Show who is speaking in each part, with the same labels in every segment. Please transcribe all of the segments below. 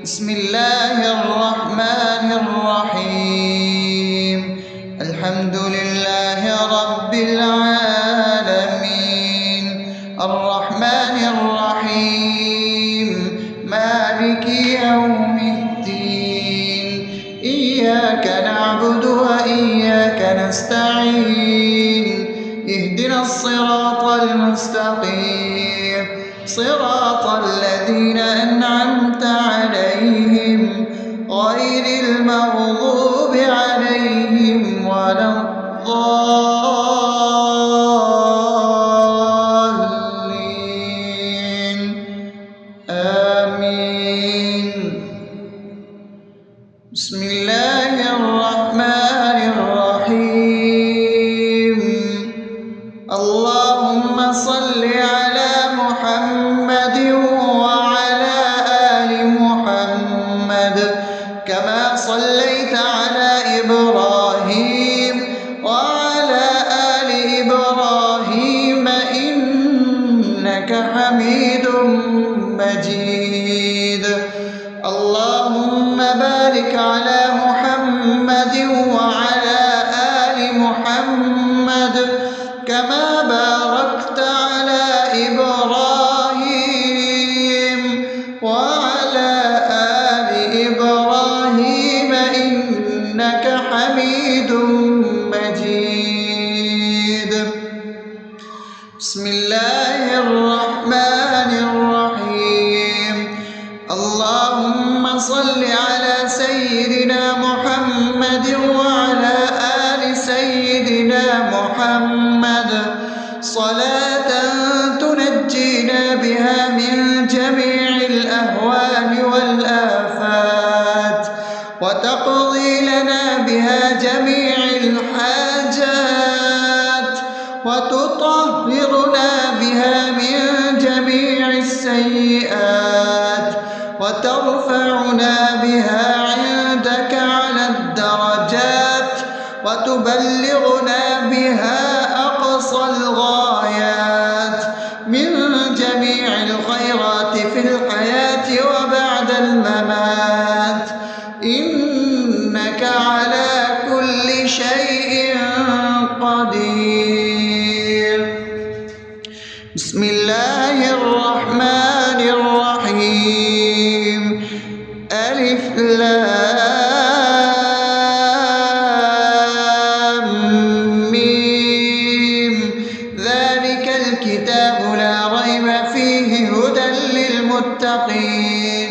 Speaker 1: بسم الله الرحمن الرحيم. الحمد لله رب العالمين، الرحمن الرحيم، مالك يوم الدين. إياك نعبد وإياك نستعين، اهدنا الصراط المستقيم، صراط الذين أنعمت عليهم غير المغضوب عليهم ولا الضالين. آمين. بسم الله الرحمن الرحيم. اللهم صل على محمد وعلى آل محمد كما صليت على إبراهيم وعلى آل إبراهيم إنك حميد مجيد. اللهم بارك على محمد وعلى آل محمد كما باركت على إبراهيم وعلى آل إبراهيم إنك حميد مجيد. بسم الله الرحمن الرحيم. اللهم صل على سيدنا محمد وعلى آل سيدنا محمد صلاة تنجينا بها من جميع الأهوال والآفات، وتقضي لنا بها جميع الحاجات، وتطهرنا بها من جميع السيئات، وترفعنا بها عندك على الدرجات، وتبلغنا بها أقصى الغايات من جميع الخيرات في الحياة وبعد الممات، إنك على كل شيء قدير. بسم الله الرحمن الرحيم. ألف لام ميم. ذلك الكتاب لا ريب فيه هدى للمتقين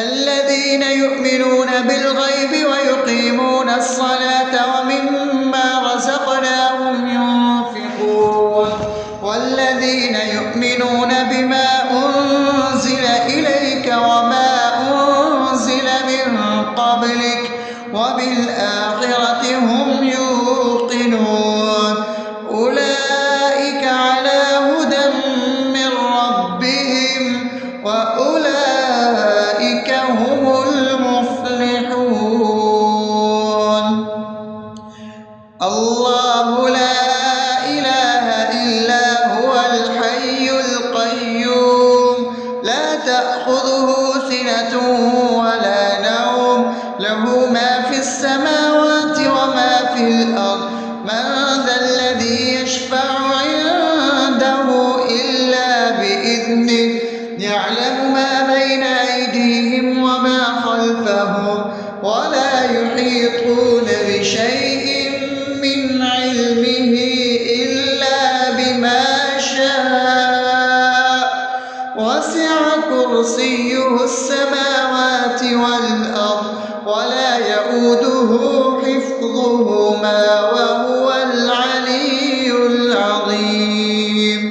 Speaker 1: الذين يؤمنون بالغيب ويقيمون الصلاة ومما رزقناهم ينفقون والذين يؤمنون بما أنزل إليك وما أنزل من قبلك وبالآخرة هم يوقنون أولئك على هدى من ربهم وأولئك هم المفلحون. الله لا إله إلا هو الحي القيوم لا تأخذه سنة ولا نوم له ما في السماوات وما في الأرض. من ذا الذي يشفع عنده إلا بإذنه يعلم ما بين أيديهم وما خلفهم ولا يحيطون بشيء من علمه إلا بما شاء وسع كرسيه السماوات والأرض ولا يؤوده حفظهما وهو العلي العظيم.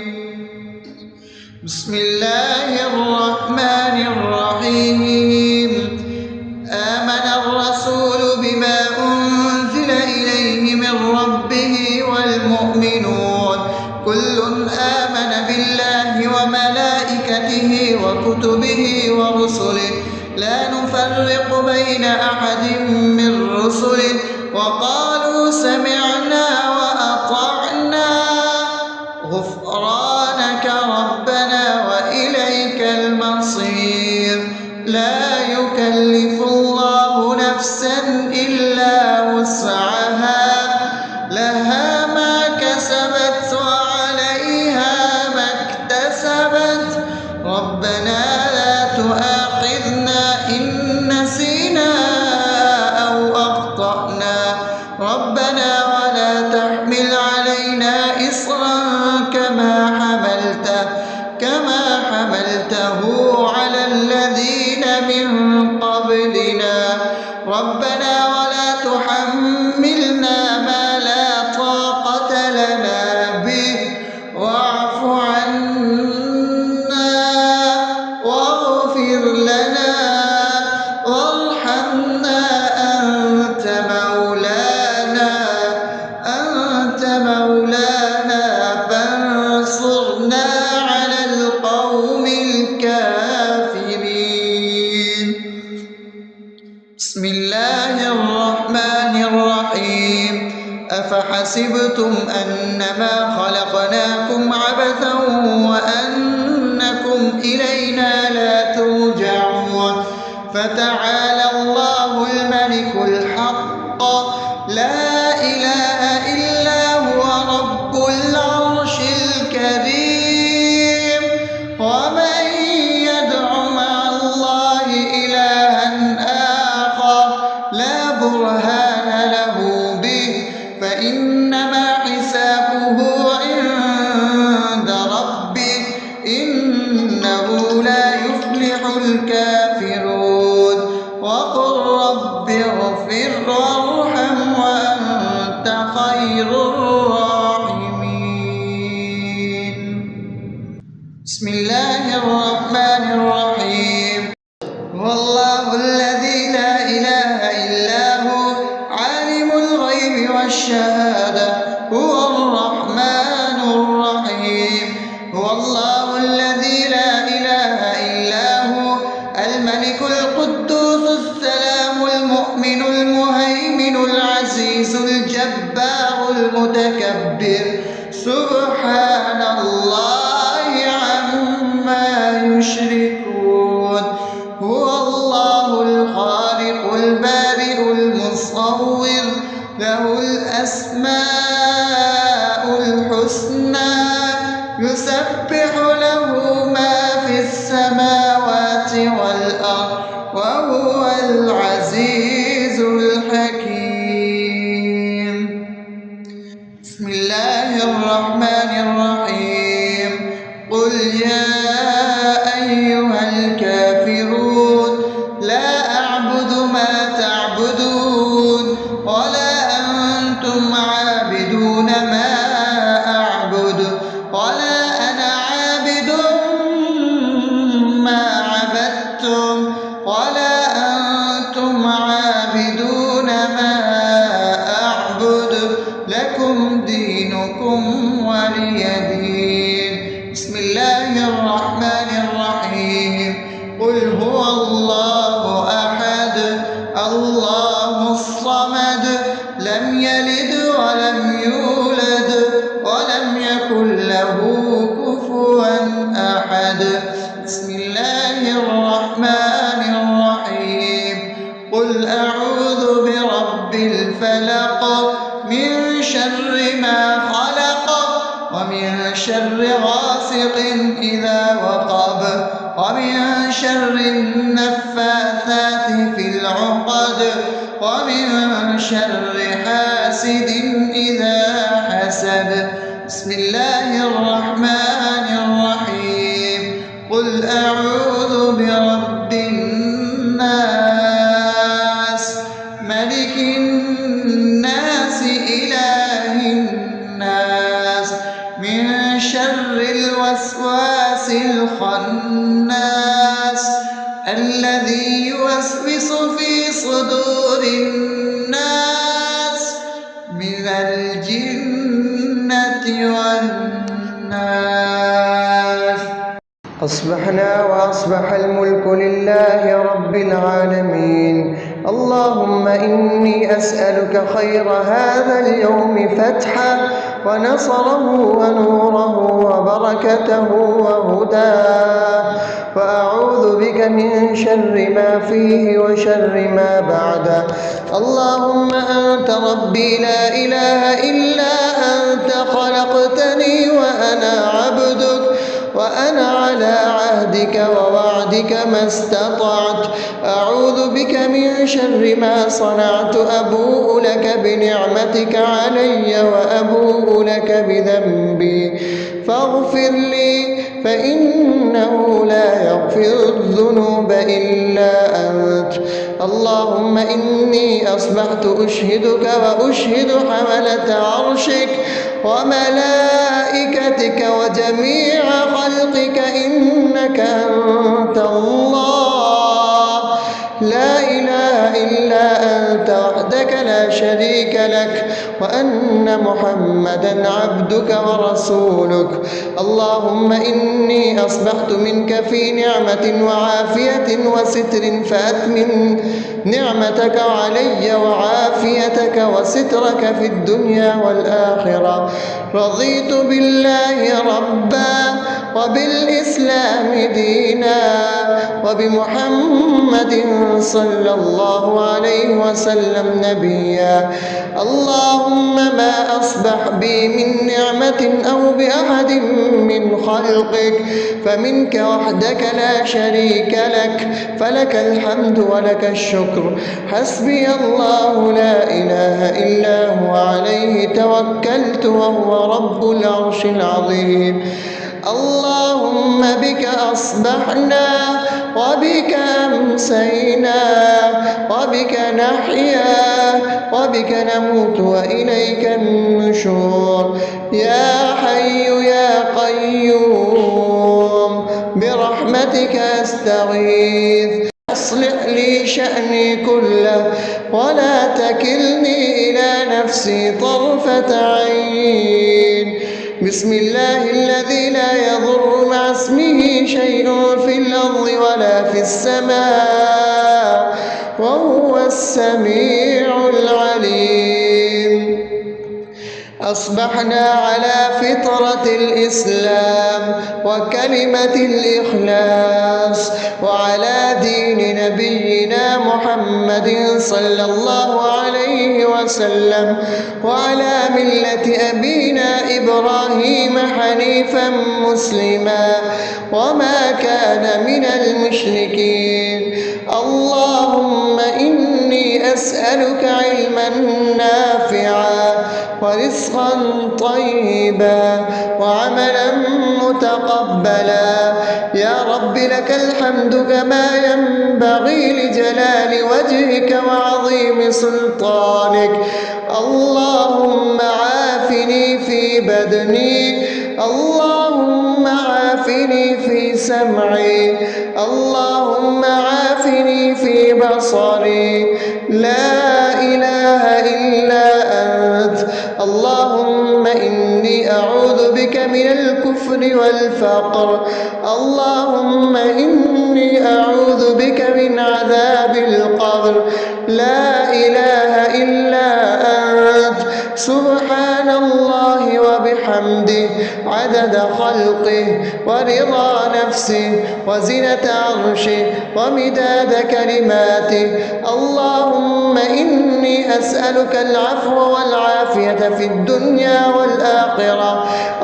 Speaker 1: بسم الله الرحمن الرحيم. آمن الرسول بما أنزل إليه من ربه والمؤمنون كل آمن بالله وملائكته وكتبه ورسله لا نفرق بين أحد من رسله وقالوا سمعنا وأطعنا غفرانك ربنا وإليك المصير. لا يكلف يكلف الله نفسا إلا وسعها لها ما كسبت وعليها ما اكتسبت ربنا لا تؤاخذنا إن نسينا أو أخطأنا ربنا ولا تحمل علينا إصرا كما حملته على الذين من قبلنا ربنا ولا تحملنا ما لا طاقة لنا به واعف عنا واغفر لنا وارحمنا أنت مولانا فانصرنا على القوم الكافرين. بسم الله الرحمن الرحيم أفحسبتم أنما خلقناكم عبثا وأنكم إلينا لا ترجعون فتعالى الله الملك الحق لا إله إلا هو رب العرش الكريم ومن يدع مع الله إلها آخر لا برهان له به فإنما حسابه عند ربه إنه لا يفلح الكافرون وقل رب اغفر وارحم وأنت خير الراحمين. بسم الله الرحمن الرحيم هو الله الذي لا إله إلا هو عالم الغيب والشهادة هو الرحمن الرحيم هو الله الذي لا إله إلا هو الملك القدوس السلام المؤمن المهيمن العزيز الجبار المتكبر سبحان الله عما يشركون هو الله الخالق البارئ المصور له الأسماء الحسنى يسبح له ما في السماوات والأرض وهو العزيز الحكيم. بسم الله الرحمن الرحيم قل يا أيها الكافرون لا أعبد ما تعبدون ولا أنتم عابدون ما أعبد ولا أنا عابد ما عبدتم ولا أنتم عابدون ما أعبد لكم دينكم ولي دين. بسم الله الرحمن الرحيم قل هو الله أحد الله الصمد لم يلد ولم يولد ولم يكن له كفوا أحد. بسم الله الرحمن الرحيم قل أعوذ برب الفلق من شر ما خلق ومن شر غاسق إذا وقب ومن شر النفاثات في العقد ومن شر حاسد إذا حسد. بسم الله الرحمن الرحيم قل أعوذ برب الناس ملك الناس إله الناس من شر الوسواس الخناس الذي يوسوس في صدور الناس من الجنة والناس. أصبحنا وأصبح الملك لله رب العالمين اللهم إني أسألك خير هذا اليوم فتحه ونصره ونوره وبركته وهداه، وأعوذ بك من شر ما فيه وشر ما بعده. اللهم أنت ربي لا إله إلا أنت، خلقتني وأنا عبدك، وأنا على عهدك ووعدك ما استطعت. أعوذ بك من شر ما صنعت، أبوء لك بنعمتك علي وأبوء لك بذنبي، فاغفر لي فإنه لا يغفر الذنوب إلا أنت. اللهم إني أصبحت أشهدك وأشهد حملة عرشك وملائكتك وجميع خلقك إنك أنت الله، لا إله إلا أنت وحدك لا شريك لك، وأن محمدا عبدك ورسولك. اللهم إني أصبحت منك في نعمة وعافية وستر، فأتمم نعمتك علي وعافيتك وسترك في الدنيا والآخرة. رضيت بالله ربا وبالإسلام دينا وبمحمد صلى الله عليه وسلم نبيا. اللهم ما أصبح بي من نعمة أو بأحد من خلقك فمنك وحدك لا شريك لك، فلك الحمد ولك الشكر. حسبي الله لا إله إلا هو، عليه توكلت وهو رب العرش العظيم. اللهم بك أصبحنا وبك أمسينا وبك نحيا وبك نموت وإليك النشور. يا حي يا قيوم برحمتك أستغيث، أصلح لي شأني كله ولا تكلني إلى نفسي طرفة عين. بسم الله الذي لا يضر مع اسمه شيء في الأرض ولا في السماء وهو السميع العليم. أصبحنا على فطرة الإسلام وكلمة الإخلاص وعلى دين نبينا محمد صلى الله عليه وسلم وعلى ملة أبينا إبراهيم حنيفا مسلما وما كان من المشركين. اللهم إني أسألك علما نافعا ورزقا طيبا وعملا متقبلا. يا رب لك الحمد كما ينبغي لجلال وجهك وعظيم سلطانك. اللهم عافني في بدني، اللهم عافني في سمعي، اللهم عافني في بصري. لا إله إلا أنت. اللهم إني أعوذ بك من الكفر والفقر. اللهم إني أعوذ بك من عذاب القبر. لا إله إلا أنت. سبحان الله وبحمده عدد خلقه ورضا نفسه وزنة عرشه ومداد كلماته. اللهم إني أسألك العفو والعافية في الدنيا والآخرة.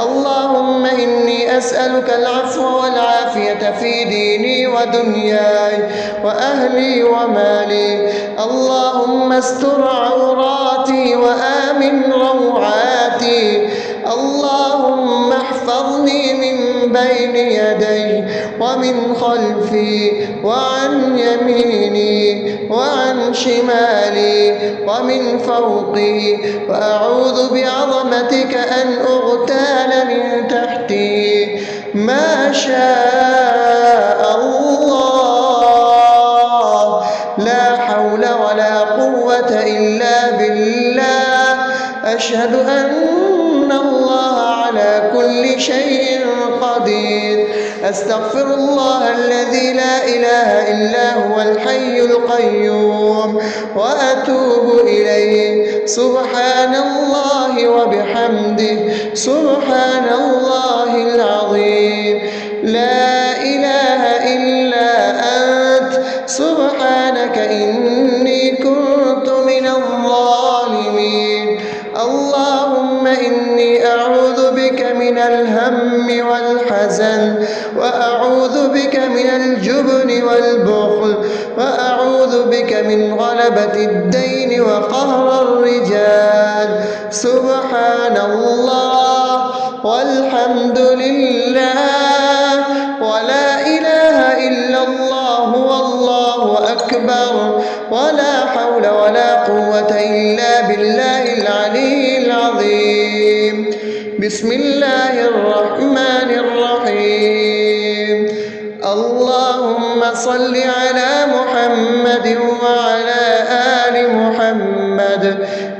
Speaker 1: اللهم إني أسألك العفو والعافية في ديني ودنياي وأهلي ومالي. اللهم استر عوراتي وآمن روعاتي. اللهم احفظني من بين يدي ومن خلفي وعن يميني وعن شمالي ومن فوقي، وأعوذ بعظمتك أن أغتال من تحتي. ما شاء الله، لا حول ولا قوة إلا بالله. أشهد أن الله على على كل شيء قدير. أستغفر الله الذي لا إله إلا هو الحي القيوم وأتوب إليه. سبحان الله وبحمده سبحان الله العظيم. لا إله إلا أنت سبحانك إني كنت من الظالمين. اللهم إني أعوذ بك من الهم والحزن، وأعوذ بك من الجبن والبخل، وأعوذ بك من غلبة الدين وقهر الرجال. سبحان الله والحمد لله ولا إله إلا الله والله أكبر ولا حول ولا قوة إلا بالله العلي العظيم. بسم الله الرحمن الرحيم. اللهم صل على محمد وعلى آل محمد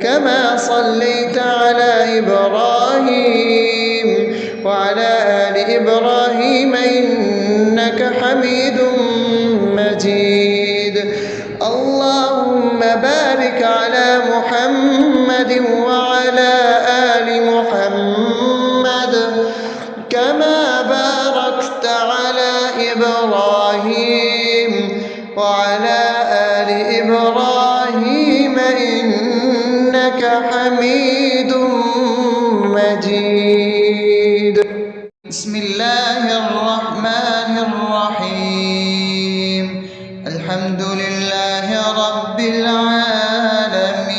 Speaker 1: كما صليت على إبراهيم وعلى آل إبراهيم إنك حميد مجيد. اللهم بارك على محمد وعلى آل محمد كما باركت على إبراهيم وعلى آل إبراهيم إنك حميد مجيد. بسم الله الرحمن الرحيم. الحمد لله رب العالمين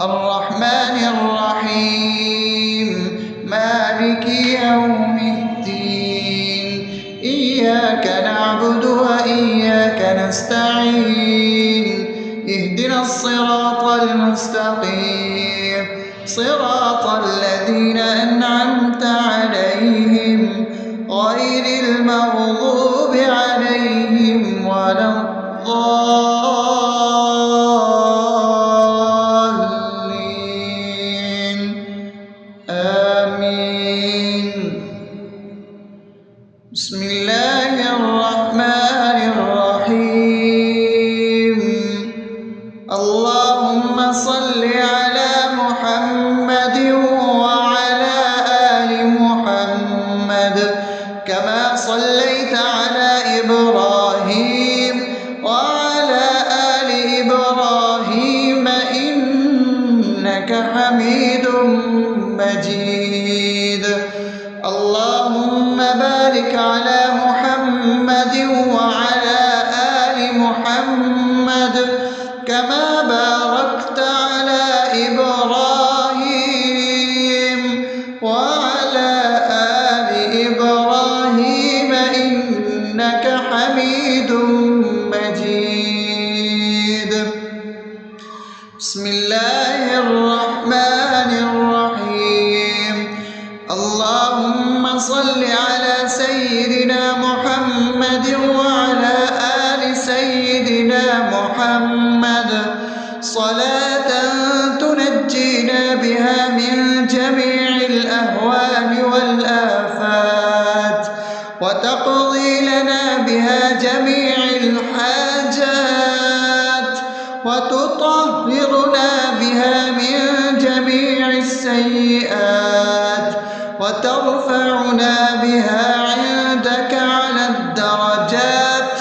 Speaker 1: الرحمن الرحيم مالك يوم الدين. إياك نعبد وإياك نستعين. اهدنا الصراط المستقيم صراط الذين أنعمت عليهم غير المغضوب عليهم ولا الضالين. آمين. بسم الله الرحمن الرحيم. اللهم صل على محمد وعلى آل محمد كما صليت على إبراهيم وعلى آل إبراهيم إنك حميد مجيد. اللهم بارك على محمد وعلى آل محمد كما باركت على إبراهيم وعلى آل إبراهيم إنك حميد مجيد. بسم الله الرحمن الرحيم. اللهم صل على سيدنا محمد وعلى آل سيدنا محمد صلاة تنجينا بها من جميع الأهوال والآفات وتقضي لنا بها جميع الحاجات وتطهرنا بها من جميع السيئات وترفعنا بها عندك على الدرجات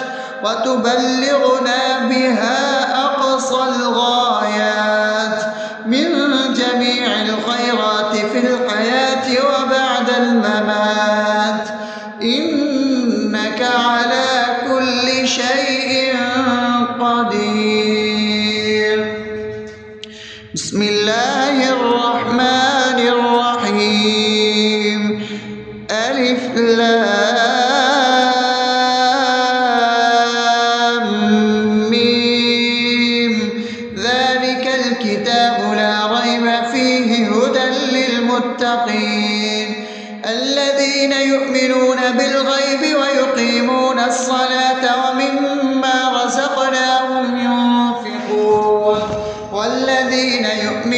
Speaker 1: وتبلغنا بها أقصى الغايات من جميع الخيرات في الحياة وبعد الممات إنك على كل شيء قدير. بسم الله الرحمن الرحيم. ألف لام ميم. ذلك الكتاب لا ريب فيه هدى للمتقين الذين يؤمنون بالغيب ويقيمون الصلاة ومما رزقناهم ينفقون والذين يؤمنون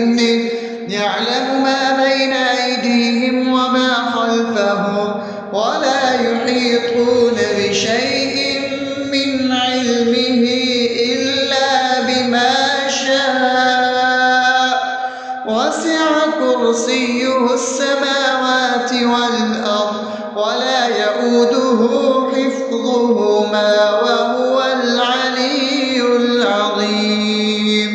Speaker 1: بإذنه يعلم ما بين أيديهم وما خلفهم ولا يحيطون بشيء من علمه إلا بما شاء وسع كرسيه السماوات والأرض ولا يئوده حفظهما وهو العلي العظيم.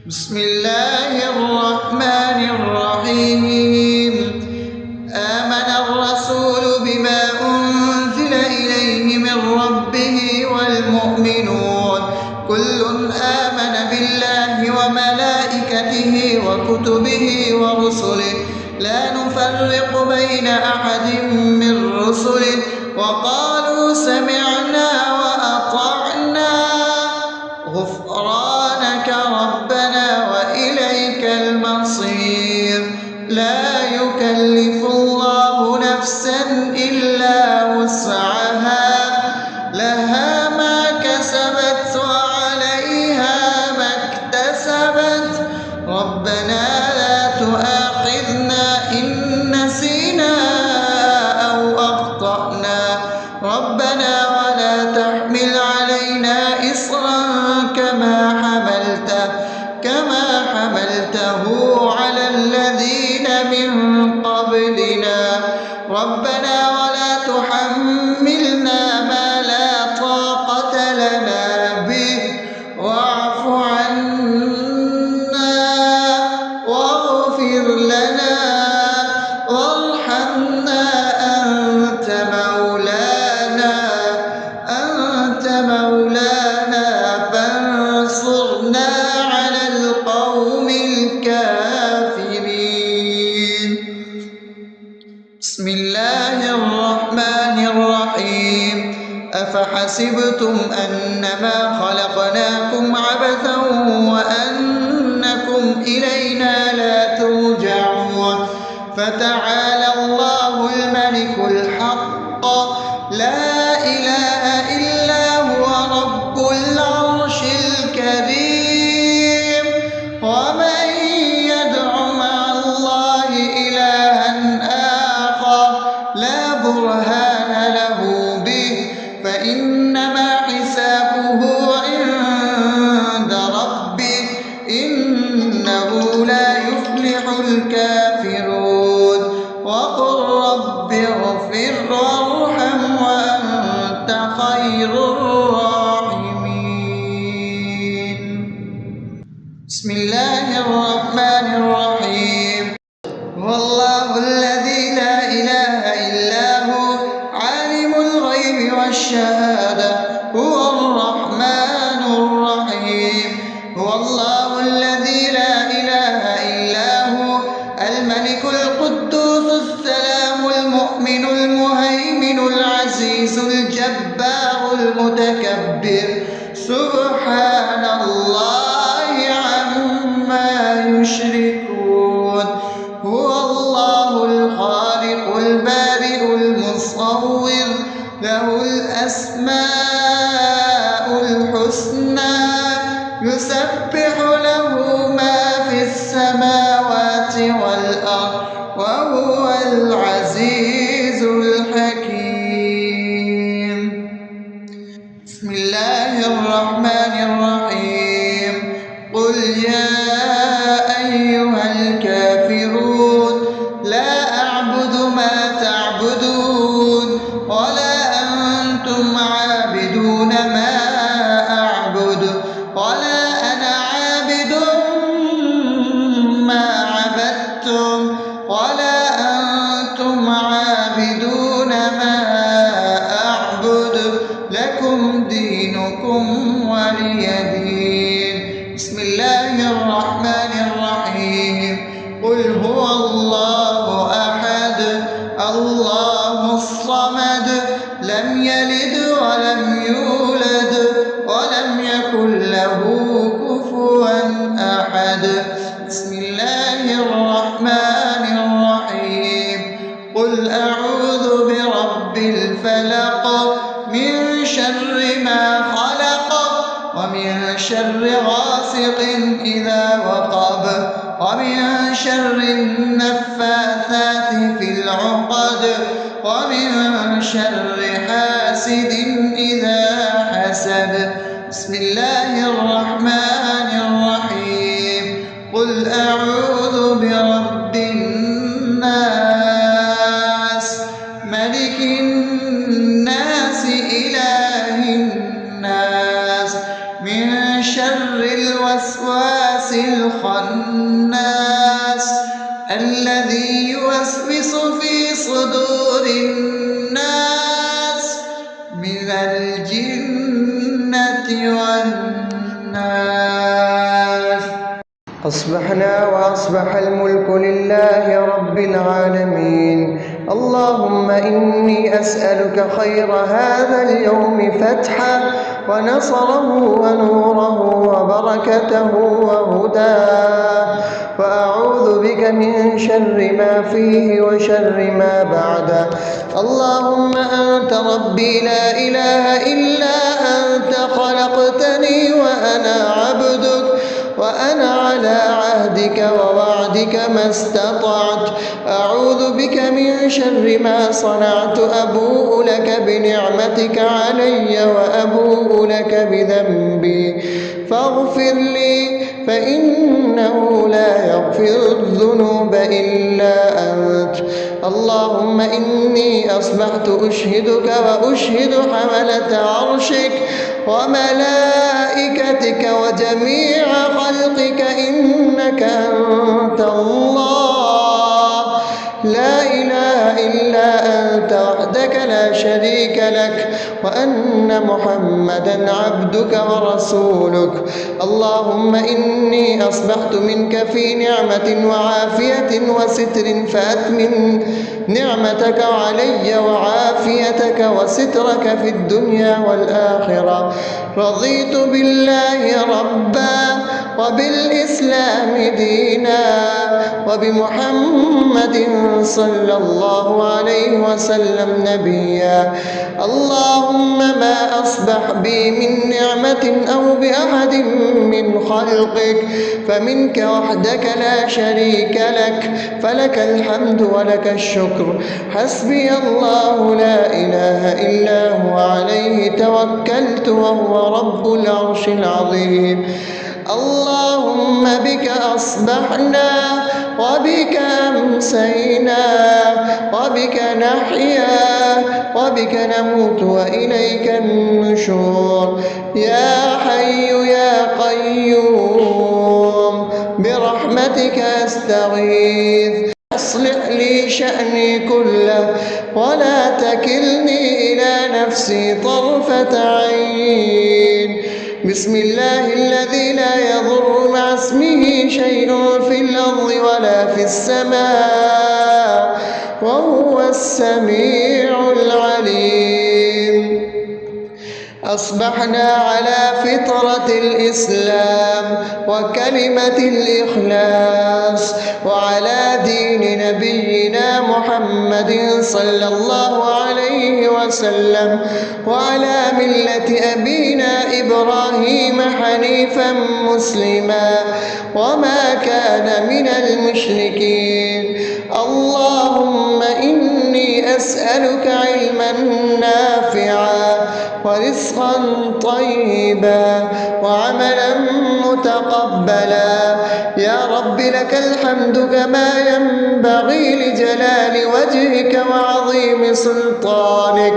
Speaker 1: بسم الله الرحمن الرحيم. آمن الرسول بما أنزل إليه من ربه والمؤمنون كل آمن بالله وملائكته وكتبه ورسله لا نفرق بين أحد من رسله وقالوا سمعنا وأطعنا غفرانك ربنا وإليك المصير. لا يكلف الله نفسا إلا وسعها لها ما كسبت وعليها ما اكتسبت ربنا لا تؤاخذنا إن نسينا أو أخطأنا ربنا ولا تحمل علينا إصرا كما حملته على الذين من قبلنا ربنا ولا تحملنا ما لا طاقة لنا به واعف عنا واغفر لنا وارحمنا أنت مولانا فانصرنا على القوم الكافرين. بسم الله الرحمن الرحيم. أفحسبتم أنما خلقناكم عبثا وأنكم إلينا لا ترجعون فتعالى الله الملك الحق لا إله إلا هو رب العرش الكريم. ومن يدع مع الله إلها آخر لا برهان له به فإنما حسابه عند ربه إنه لا يفلح الكافرون. وقل رب اغفر وارحم وأنت خير الراحمين. بسم الله الرحمن الرحيم. هو الله الذي لا إله إلا هو عالم الغيب والشهادة هو الرحمن الرحيم. هو الله الذي لا إله إلا هو الملك القدوس السلام المؤمن المهيمن العزيز الجبار المتكبر سبحان الله عما يشركون. هو الله الخالق البارئ المصور له الأسماء الحسنى يسبح له ما في السماوات والأرض وهو العزيز الحكيم. بسم الله الرحمن الرحيم. قل يا أيها الكافرون لا أعبد ما تعبدون ولا أنتم عابدون ما أعبد ولا أنا عابد ما عبدتم ولا أنتم عابدون ما أعبد لكم دينكم ولي دين. بسم الله الرحمن الرحيم. قل هو الله أحد الله الصمد لم يلد ولم يولد ولم يكن له كفوا أحد. بسم الله الرحمن الرحيم. قل أعوذ برب الفلق من شر ما خلق ومن شر غاسق إذا وقب شر النفاثات في العقد ومن شر حاسد إذا حسد. بسم الله الرحمن الرحيم. قل أعوذ برب الناس ملك الناس إله الناس من شر الوسواس الخناس الذي يوسوس في صدور الناس من الجنة والناس.
Speaker 2: أصبحنا وأصبح الملك لله رب العالمين. اللهم إني أسألك خير هذا اليوم فتحه ونصره ونوره وبركته وهداه، وأعوذ بك من شر ما فيه وشر ما بعده. اللهم أنت ربي لا إله إلا أنت، خلقتني وأنا عبدك، وأنا على عهدك ووعدك ما استطعت. أعوذ بك من شر ما صنعت. أبوء لك بنعمتك علي وأبوء لك بذنبي فاغفر لي، فإنه لا يغفر الذنوب إلا أنت. اللهم إني أصبحت أشهدك وأشهد حملة عرشك وملائكتك وجميع خلقك إنك أنت الله لا إله إلا أنت وحدك لا شريك لك، وأن محمدا عبدك ورسولك. اللهم إني أصبحت منك في نعمة وعافية وستر، فأتمم نعمتك علي وعافيتك وسترك في الدنيا والآخرة. رضيت بالله ربا وبالإسلام دينا وبمحمد صلى الله عليه وسلم نبيا. اللهم ما أصبح بي من نعمة أو بأحد من خلقك فمنك وحدك لا شريك لك، فلك الحمد ولك الشكر. حسبي الله لا إله إلا هو عليه توكلت وهو رب العرش العظيم. اللهم بك أصبحنا وبك أمسينا وبك نحيا وبك نموت وإليك النشور. يا حي يا قيوم برحمتك أستغيث، أصلح لي شأني كله ولا تكلني إلى نفسي طرفة عين. بسم الله الذي لا يضر مع اسمه شيء في الأرض ولا في السماء وهو السميع العليم. أصبحنا على فطرة الإسلام وكلمة الإخلاص وعلى دين نبينا محمد صلى الله عليه وسلم وعلى ملة أبينا إبراهيم حنيفا مسلما وما كان من المشركين. اللهم إني أسألك علما نافعا ورزقا طيبا وعملا متقبلا. يا رب لك الحمد كما ينبغي لجلال وجهك وعظيم سلطانك.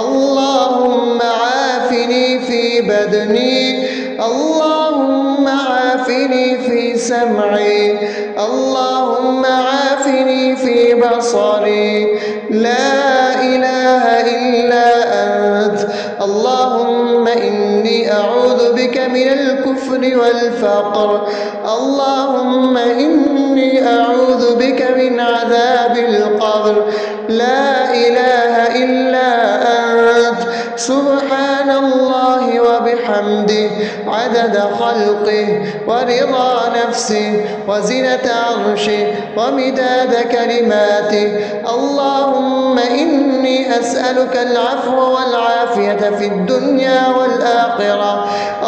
Speaker 2: اللهم عافني في بدني، اللهم عافني في سمعي، اللهم عافني في بصري. لا إله إلا أنت. اللهم إني أعوذ بك من الكفر والفقر. اللهم إني أعوذ بك من عذاب القبر. لا إله إلا أنت. سبحان الله وبحمده عدد خلقه ورضا نفسه وزنة عرشه ومداد كلماته. اللهم إني أسألك العفو والعافية في الدنيا والآخرة.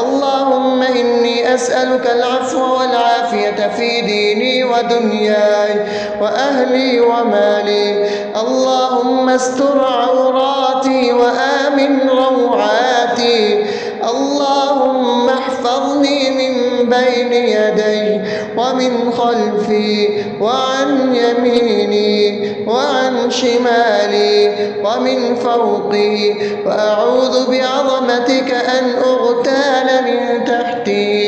Speaker 2: اللهم إني إني أسألك العفو والعافية في ديني ودنياي وأهلي ومالي. اللهم استر عوراتي وآمن روعاتي. اللهم احفظني من بين يدي ومن خلفي وعن يميني وعن شمالي ومن فوقي، وأعوذ بعظمتك أن أغتال من تحتي.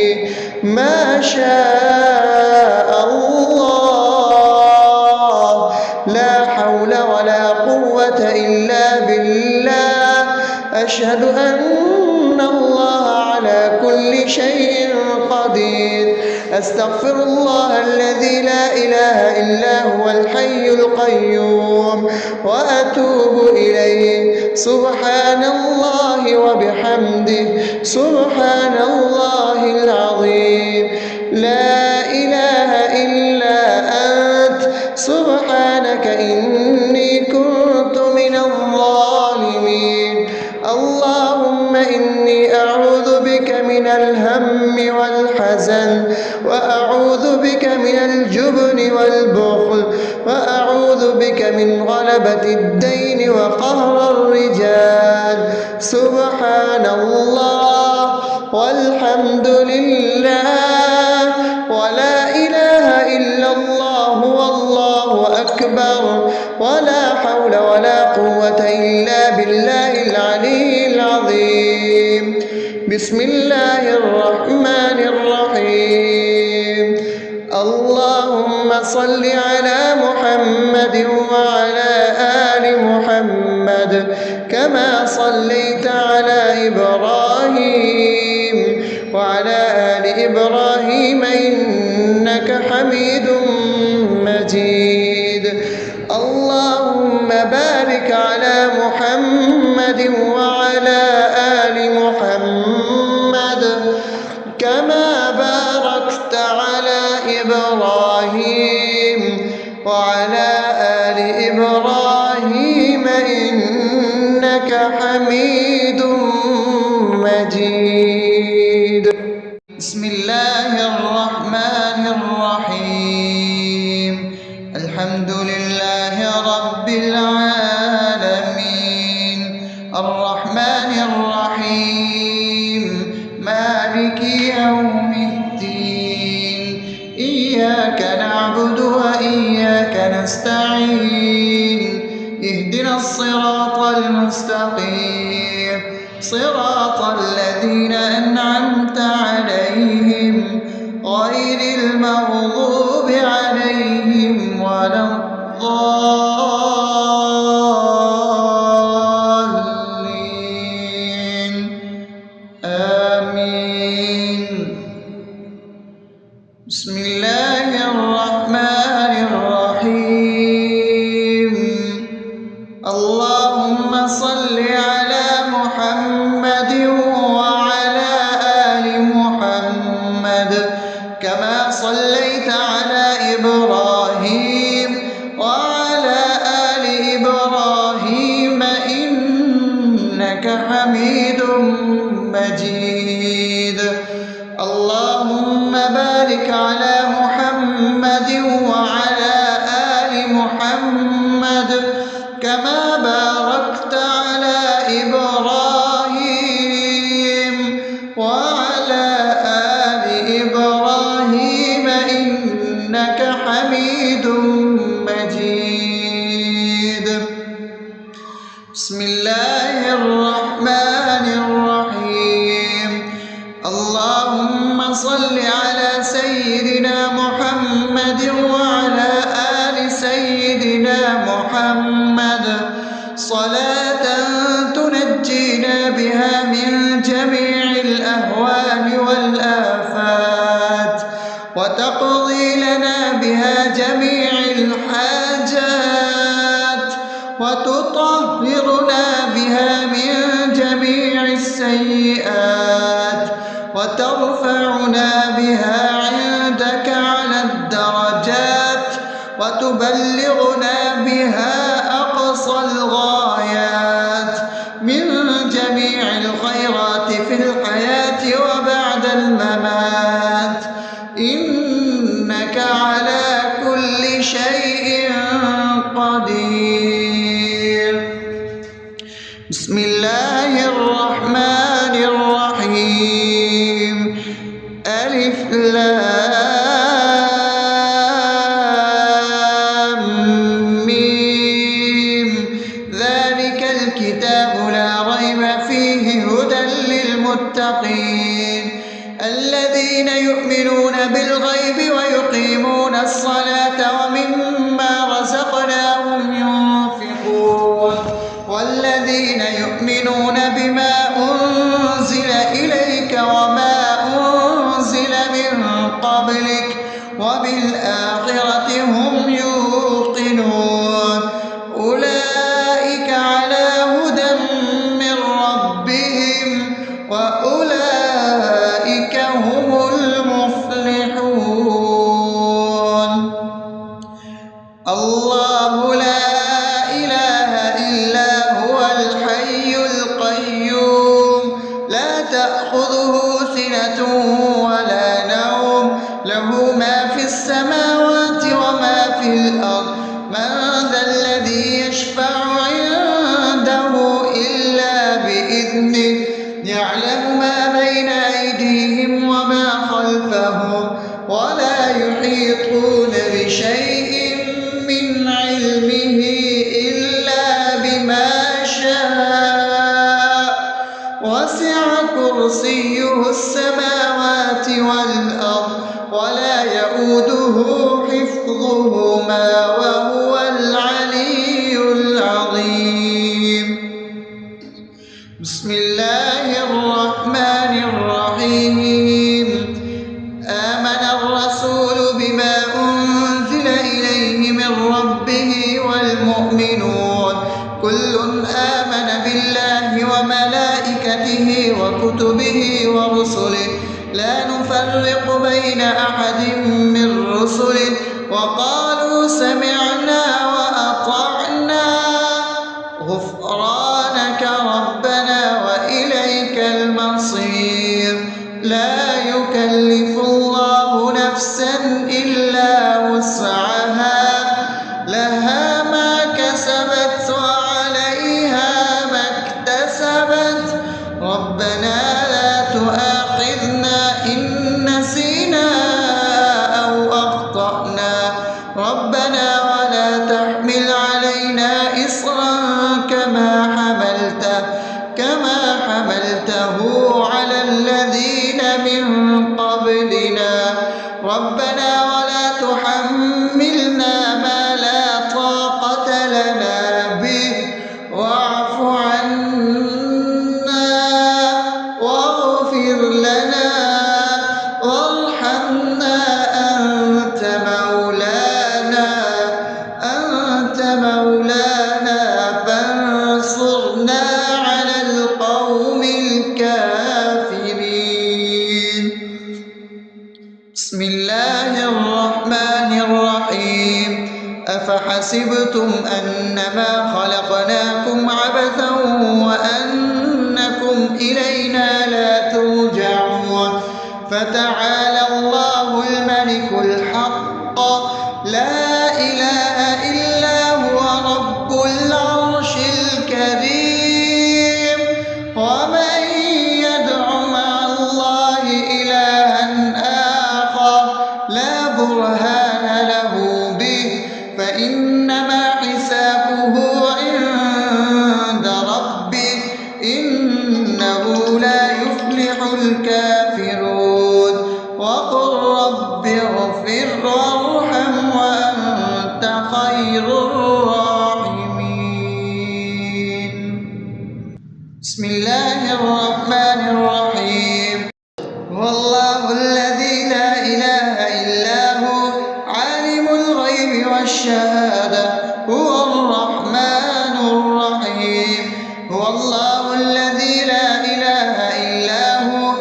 Speaker 2: ما شاء الله، لا حول ولا قوة إلا بالله. أشهد أن الله على كل شيء قدير. أستغفر الله الذي لا إله إلا هو الحي القيوم وأتوب إليه. سبحان الله وبحمده، سبحان الله العظيم. لا إله إلا أنت، سبحانك إني كنت من الظالمين. اللهم إني أعوذ بك من الهم والحزن، وأعوذ بك من الجبن والبخل، وأعوذ بك من غلبة الدين وقهر الرجال. سبحان الله والحمد لله ولا إله إلا الله والله أكبر، ولا حول ولا قوة إلا بالله العلي العظيم. بسم الله الرحمن الرحيم. اللهم صل على محمد وعلى آل محمد كما صليت على إبراهيم وعلى آل إبراهيم إنك حميد مجيد. اللهم بارك على محمد وعلى آل محمد كما باركت على إبراهيم وعلى آل إبراهيم إنك حميد مجيد.
Speaker 1: بسم الله الرحمن الرحيم. الحمد لله رب العالمين، الرحمن الرحيم، مالك يوم الدين. إياك نعبد وإياك نستعين. اهدنا الصراط المستقيم، صراط الذين أنعمت عليهم غير المغضوب عليهم ولا الضالين. آمين. بسم الله الرحمن الرحيم. اللهم صل على محمد وعلى آل محمد كما صليت على إبراهيم وعلى آل إبراهيم إنك حميد مجيد. اللهم بارك على محمد وعلى آل محمد كما باركت على إبراهيم وعلى آل إبراهيم إنك حميد مجيد. بسم الله الرحمن الرحيم. اللهم صل على سيدنا محمد وعلى آل سيدنا محمد صلاة تنجينا بها من جميع الأهوال والآفات، وتقضي لنا بها جميع الحاجات، وتطهرنا بها من جميع السيئات، وترفعنا بها عندك على الدرجات، وتبلغنا بها أقصى الغايات من جميع الخيرات في الحياة وبعد الممات. لام ميم ذلك الكتاب لا ريب فيه هدى للمتقين الذين يؤمنون بالغيب ويقيمون الصلاة ومما رزقناهم ينفقون والذين يؤمنون بما أنزل إليك وما أنزل من قبلك وبالآخرة هم يوقنون أولئك على هدى من ربهم وأولئك هم المفلحون الله لا إله إلا هو الحي القيوم لا تأخذه سنة ولا نوم له ما في السماوات وما في الأرض من ذا الذي يشفع عنده إلا بإذنه يعلم ما بين أيديهم وما خلفهم ولا يحيطون بشيء من علمه إلا بما شاء وسع كرسيه السماوات والأرض ولا يؤوده حفظهما وهو العلي العظيم بسم الله الرحمن الرحيم آمن الرسول بما أنزل إليه من ربه والمؤمنون كل آمن بالله وملائكته وكتبه ورسله لا نفرق بين أحد من رسله وقالوا سمعنا وأطعنا غفرانك ربنا وإليك المصير لا يكلف الله نفسا إلا وسعها لها ما كسبت وعليها ما اكتسبت ربنا لا تؤاخذنا إن نسينا أو أخطأنا ربنا ولا تحمل علينا إصرا كما حملته على الذين من قبلنا ربنا ولا تحملنا ما لا طاقة لنا به واعف عنا واغفر لنا وارحمنا أنت مولانا فانصرنا على القوم الكافرين بسم الله الرحمن الرحيم أفحسبتم أنما خلقناكم عبثا وأنكم إلينا لا ترجعون فتعالى الله الملك الحق لا إله إلا هو رب العرش الكريم ومن يدع مع الله إلها آخر لا برهان له به فإنما حسابه عند ربه إنه لا يفلح الكافرون وقل رب اغفر وارحم وأنت خير الراحمين بسم الله الرحمن الرحيم هو الله الذي لا إله إلا هو عالم الغيب والشهادة هو الرحمن الرحيم هو الله الذي لا إله إلا هو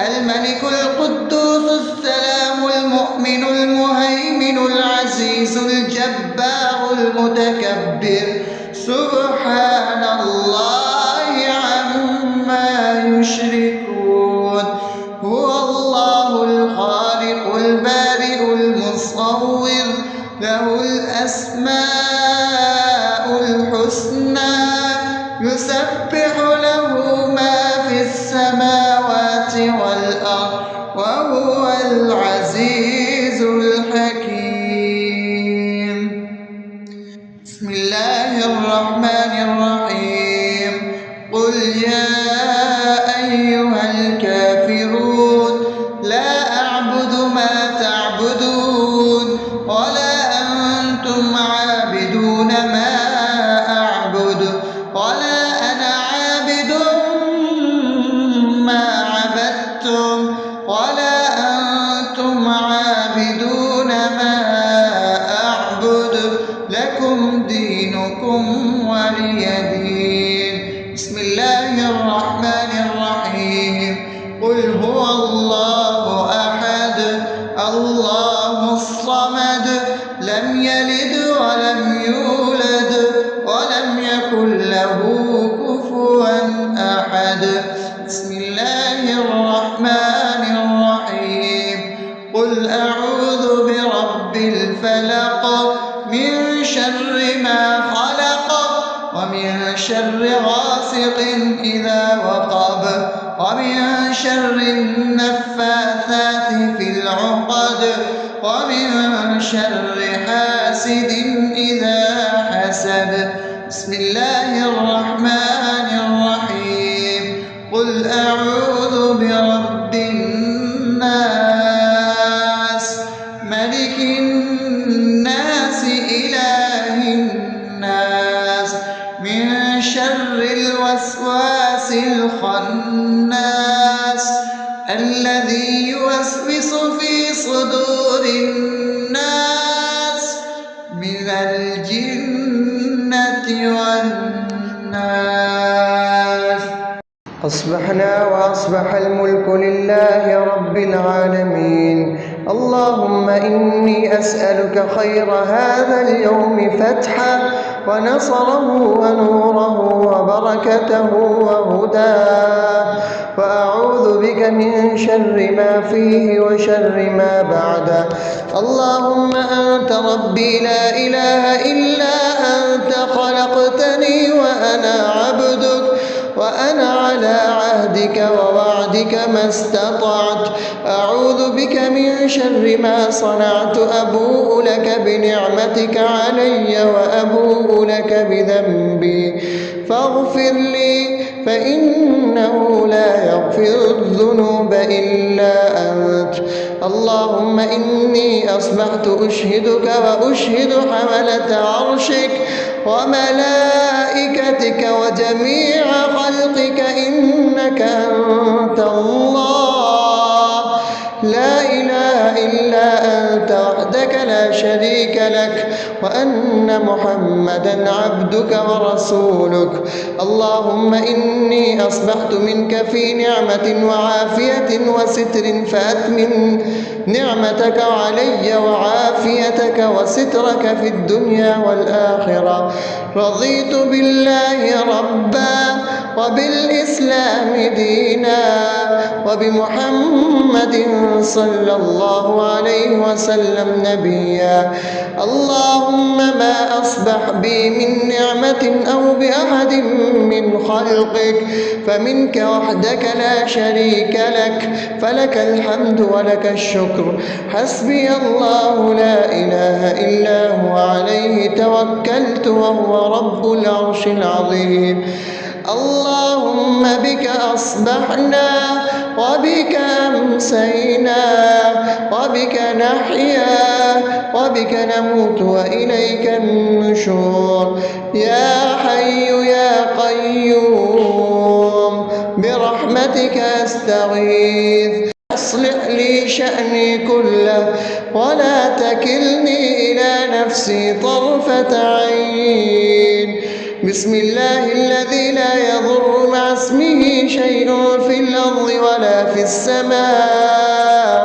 Speaker 1: الملك القدوس السلام المؤمن المهيمن العزيز الجبار المتكبر سبحان الله عما يشركون هو الله الخالق البارئ المصور له الأسماء الحسنى يسبح له ما في السماوات والأرض وهو العزيز الحكيم. بسم الله الرحمن الرحيم. قل يا أيها الكافرون لا أعبد ما تعبدون ولا أنتم عابدون ما أعبد ولا أنا عابد ما عبدتم ولا أنتم عابدون ما أعبد لكم دينكم ولي دين. بسم الله الرحمن الرحيم. قل هو الله أحد الله الصمد لم يلد ولم يولد ولم يكن له كفوا أحد. بسم الله الرحمن الرحيم. قل أعوذ برب الفلق من شر ما خلق ومن شر غاسق إذا وقب ومن شر النفاثات في العقد ومن شر حاسد إذا حسد. بسم الله الرحمن الرحيم. قل أعوذ برب الناس ملك الناس إله الناس من شر الوسواس الخناس الذي يوسوس في صدور الناس من الجنة والناس.
Speaker 2: أصبحنا وأصبح الملك لله رب العالمين. اللهم إني أسألك خير هذا اليوم فتحه ونصره ونوره وبركته وهداه، وأعوذ بك من شر ما فيه وشر ما بعده. اللهم أنت ربي لا إله إلا أنت خلقتني وأنا عبدك وأنا على عهدك ووعدك ما استطعت. أعوذ بك من شر ما صنعت. أبوء لك بنعمتك علي وأبوء لك بذنبي فاغفر لي فإنه لا يغفر الذنوب إلا أنت. اللهم إني أصبحت أشهدك وأشهد حملة عرشك وملائكتك وجميع خلقك إنك أنت الله لا إله إلا أنت وحدك لا شريك لك وأن محمدا عبدك ورسولك. اللهم إني أصبحت منك في نعمة وعافية وستر فأتمم نعمتك علي وعافيتك وسترك في الدنيا والآخرة. رضيت بالله ربا وبالإسلام دينا وبمحمد صلى الله عليه وسلم نبيا. اللهم ما أصبح بي من نعمة أو بأحد من خلقك فمنك وحدك لا شريك لك فلك الحمد ولك الشكر. حسبي الله لا إله إلا هو عليه توكلت وهو رب العرش العظيم. اللهم بك أصبحنا وبك أمسينا وبك نحيا وبك نموت وإليك النشور. يا حي يا قيوم برحمتك أستغيث. أصلح لي شأني كله ولا تكلني إلى نفسي طرفة عين. بسم الله الذي لا يضر مع اسمه شيء في الأرض ولا في السماء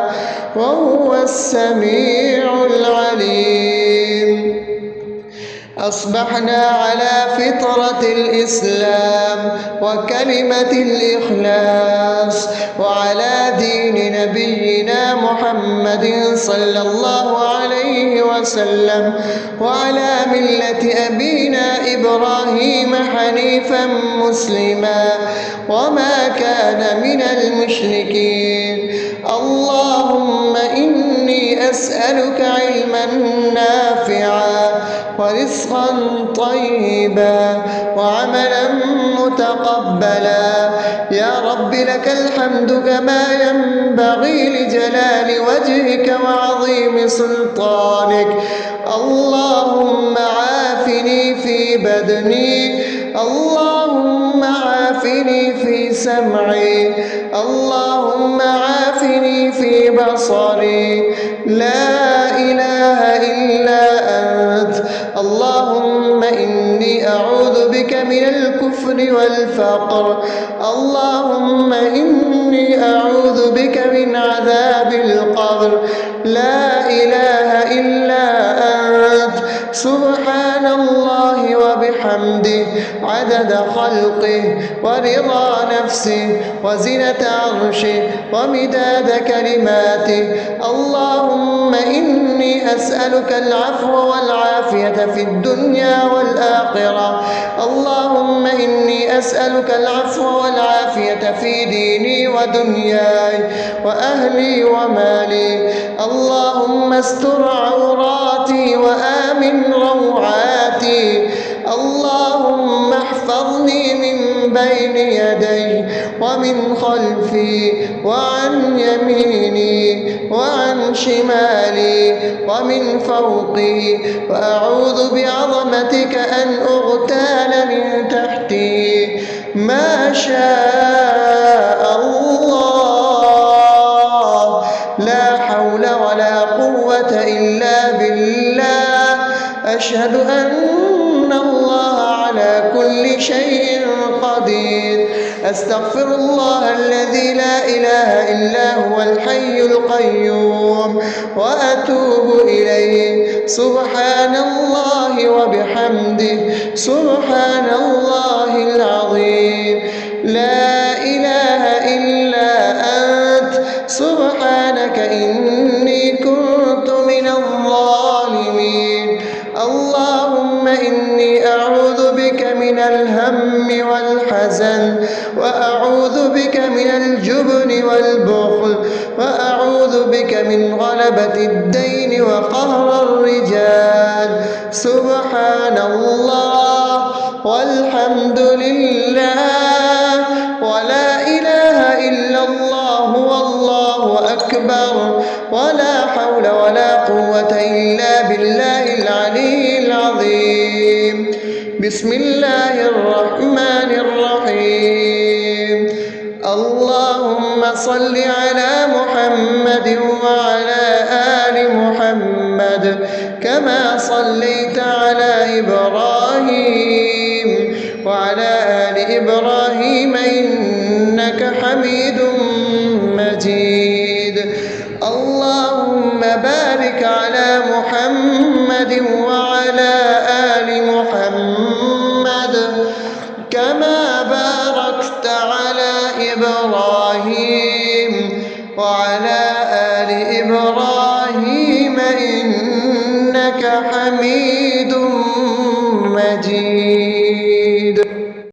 Speaker 2: وهو السميع العليم. أصبحنا على فطرة الإسلام وكلمة الإخلاص وعلى دين نبينا محمد صلى الله عليه وسلم وعلى ملة أبينا إبراهيم حنيفا مسلما وما كان من المشركين. اللهم أسألك علما نافعا ورزقا طيبا وعملا متقبلا. يا رب لك الحمد كما ينبغي لجلال وجهك وعظيم سلطانك. اللهم عافني في بدني، اللهم عافني في سمعي، اللهم عافني في بصري. لا إله إلا أنت. اللهم إني أعوذ بك من الكفر والفقر، اللهم إني أعوذ بك من عذاب القبر. لا إله إلا أنت. سبحان الله وبحمده عدد خلقه ورضا نفسه وزنة عرشه ومداد كلماته. اللهم إني أسألك العفو والعافية في الدنيا والآخرة. اللهم إني أسألك العفو والعافية في ديني ودنياي وأهلي ومالي. اللهم استر عوراتي وآمن روعاتي. اللهم احفظني من بين يدي ومن خلفي وعن يميني وعن شمالي ومن فوقي، وأعوذ بعظمتك أن أغتال من تحتي. ما شاء الله، لا حول ولا قوة إلا بالله. أشهد أن الله على كل شيء قدير. أستغفر الله الذي لا إله إلا هو الحي القيوم وأتوب إليه. سبحان الله وبحمده سبحان الله العظيم. لا إله إلا أنت. سبحانك إني كنت من الظالمين. اللهم إني أعوذ بك من الهم والحزن، وأعوذ بك من الجبن والبخل، وأعوذ بك من غلبة الدين وقهر الرجال. سبحان الله والحمد لله ولا إله إلا الله والله أكبر، ولا حول ولا قوة إلا بالله العلي العظيم. بسم الله الرحمن الرحيم. اللهم صل على محمد وعلى آل محمد كما صليت على إبراهيم وعلى آل إبراهيم إنك حميد مجيد. اللهم بارك على محمد وعلى آل محمد كما باركت على إبراهيم وعلى آل إبراهيم إنك حميد